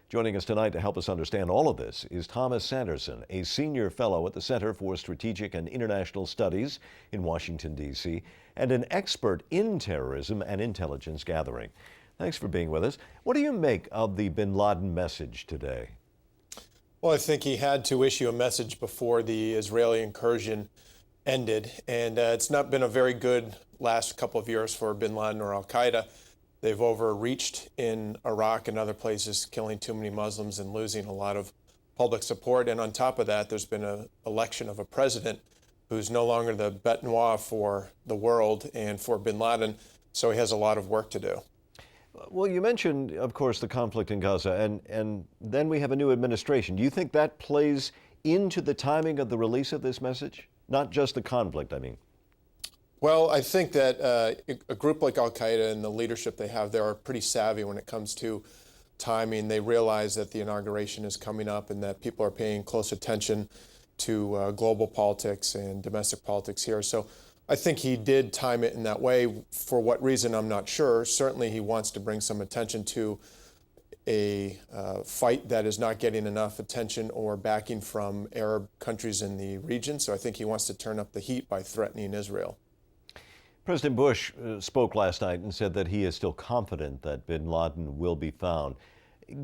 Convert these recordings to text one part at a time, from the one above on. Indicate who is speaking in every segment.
Speaker 1: Joining us tonight to help us understand all of this is Thomas Sanderson, a senior fellow at the Center for Strategic and International Studies in Washington, D.C., and an expert in terrorism and intelligence gathering. Thanks for being with us. What do you make of the bin Laden message today?
Speaker 2: Well, I think he had to issue a message before the Israeli incursion ended, and it's not been a very good last couple of years for bin Laden or Al-Qaeda. They've overreached in Iraq and other places, killing too many Muslims and losing a lot of public support. And on top of that, there's been an election of a president who's no longer the bête noire for the world and for bin Laden, so he has a lot of work to do.
Speaker 1: Well, you mentioned, of course, the conflict in Gaza, and then we have a new administration. Do you think that plays into the timing of the release of this message? Not just the conflict, I mean.
Speaker 2: Well, I think that a group like Al-Qaeda and the leadership they have there are pretty savvy when it comes to timing. They realize that the inauguration is coming up and that people are paying close attention to global politics and domestic politics here. So I think he did time it in that way. For what reason, I'm not sure. Certainly he wants to bring some attention to a fight that is not getting enough attention or backing from Arab countries in the region. So I think he wants to turn up the heat by threatening Israel.
Speaker 1: President Bush spoke last night and said that he is still confident that bin Laden will be found.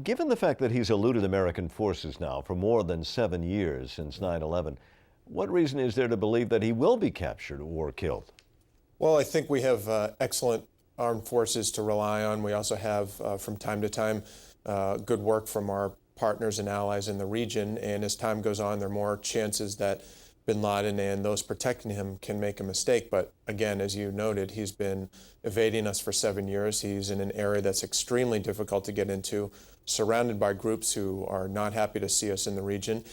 Speaker 1: Given the fact that he's eluded American forces now for more than 7 years since 9/11, what reason is there to believe that he will be captured or killed?
Speaker 2: Well, I think we have excellent armed forces to rely on. We also have, from time to time, good work from our partners and allies in the region. And as time goes on, there are more chances that bin Laden and those protecting him can make a mistake. But again, as you noted, he's been evading us for 7 years. He's in an area that's extremely difficult to get into, surrounded by groups who are not happy to see us in the region.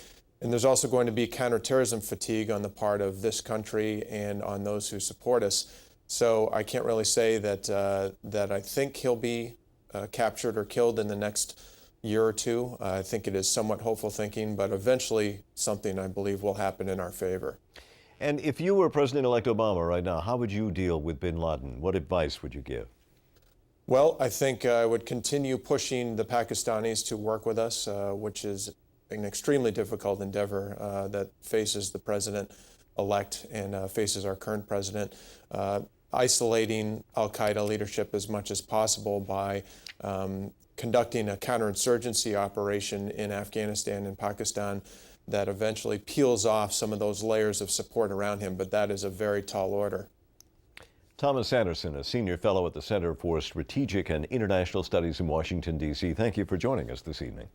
Speaker 2: And there's also going to be counterterrorism fatigue on the part of this country and on those who support us. So I can't really say that I think he'll be captured or killed in the next year or two. I think it is somewhat hopeful thinking, but eventually something I believe will happen in our favor.
Speaker 1: And if you were President-elect Obama right now, how would you deal with bin Laden? What advice would you give?
Speaker 2: Well, I think I would continue pushing the Pakistanis to work with us, which is an extremely difficult endeavor that faces the president-elect and faces our current president. Isolating Al-Qaeda leadership as much as possible by conducting a counterinsurgency operation in Afghanistan and Pakistan that eventually peels off some of those layers of support around him, but that is a very tall order.
Speaker 1: Thomas Sanderson, a senior fellow at the Center for Strategic and International Studies in Washington, D.C. Thank you for joining us this evening.